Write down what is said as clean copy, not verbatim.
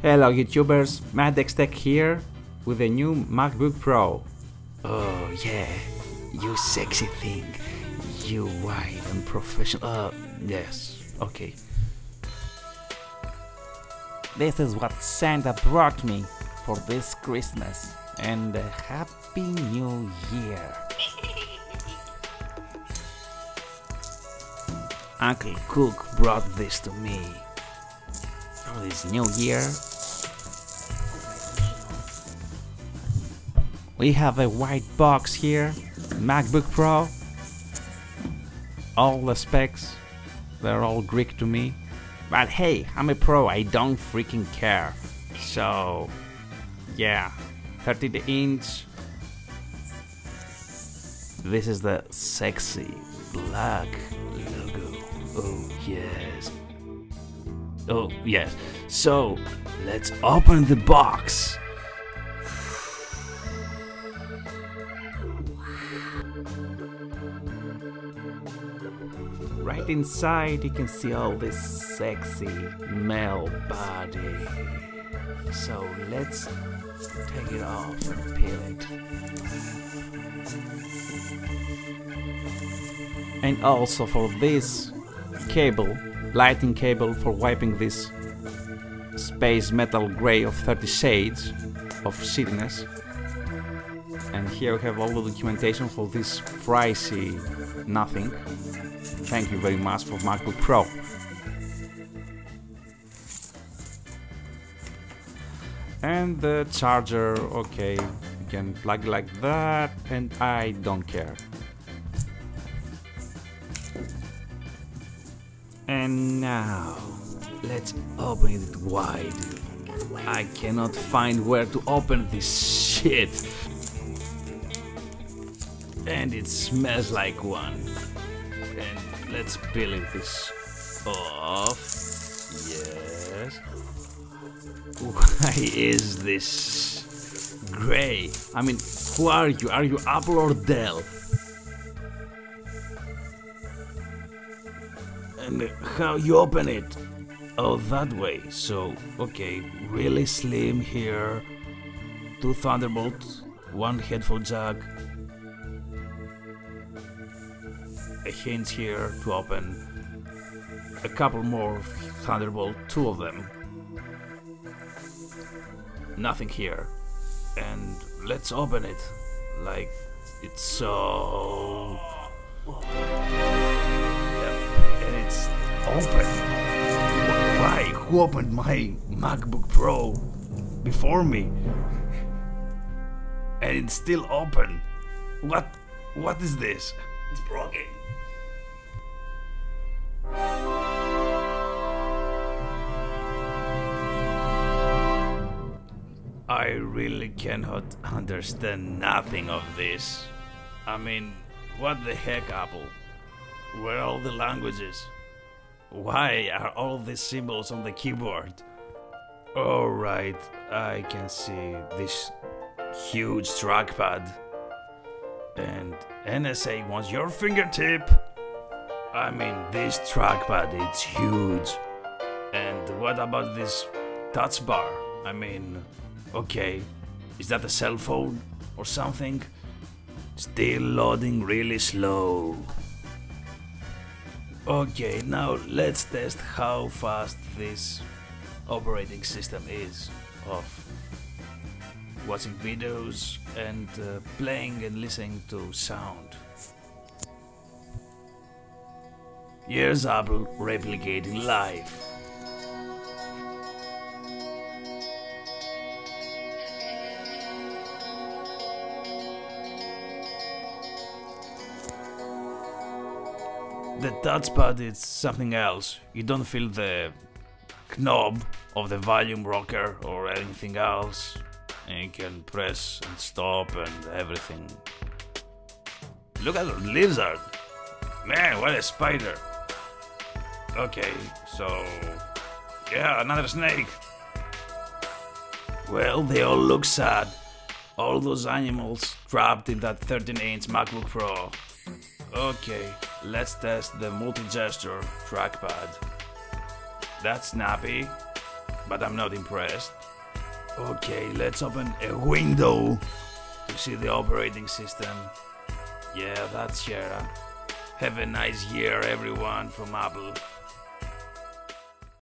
Hello YouTubers, MadXTech here with a new MacBook Pro. Oh yeah, you sexy thing, you white and professional. Yes, okay. This is what Santa brought me for this Christmas, and a Happy New Year. Uncle Cook brought this to me for this new year. We have a white box here, MacBook Pro. All the specs, they're all Greek to me. But hey, I'm a pro, I don't freaking care. So, yeah, 13-inch. This is the sexy black logo. Oh yes. Oh yes. So, let's open the box. Right inside you can see all this sexy male body. So let's take it off and peel it. And also for this cable, lighting cable for wiping this space metal gray of 30 shades of shittiness. And here we have all the documentation for this pricey nothing. Thank you very much for MacBook Pro. And the charger, okay, you can plug it like that, and I don't care. And now, let's open it wide. I cannot find where to open this shit. And it smells like one. And let's peel this off. Yes. Why is this gray? I mean, who are you? Are you Apple or Dell? And how you open it? Oh, that way. So, okay, really slim here. 2 Thunderbolts, 1 headphone jack. A hinge here to open. A couple more Thunderbolt, 2 of them. Nothing here. And let's open it. Like, it's so... And it's open. Why? Who opened my MacBook Pro before me? And it's still open. What is this? It's broken. I really cannot understand nothing of this. I mean, what the heck, Apple? Where are all the languages? Why are all these symbols on the keyboard? Alright, I can see this huge trackpad. And NSA wants your fingertip. I mean, this trackpad, it's huge. And what about this touch bar? I mean, okay, is that a cell phone or something? Still loading really slow. Okay, now let's test how fast this operating system is of watching videos and playing and listening to sound. Here's Apple replicating live. The touchpad is something else. You don't feel the knob of the volume rocker or anything else. And you can press and stop and everything. Look at the lizard! Man, what a spider! Okay, so... yeah, another snake! Well, they all look sad. All those animals trapped in that 13-inch MacBook Pro. Okay, let's test the multi-gesture trackpad. That's snappy. but I'm not impressed. Okay, let's open a window to see the operating system. Yeah, that's Sierra. Have a nice year, everyone from Apple.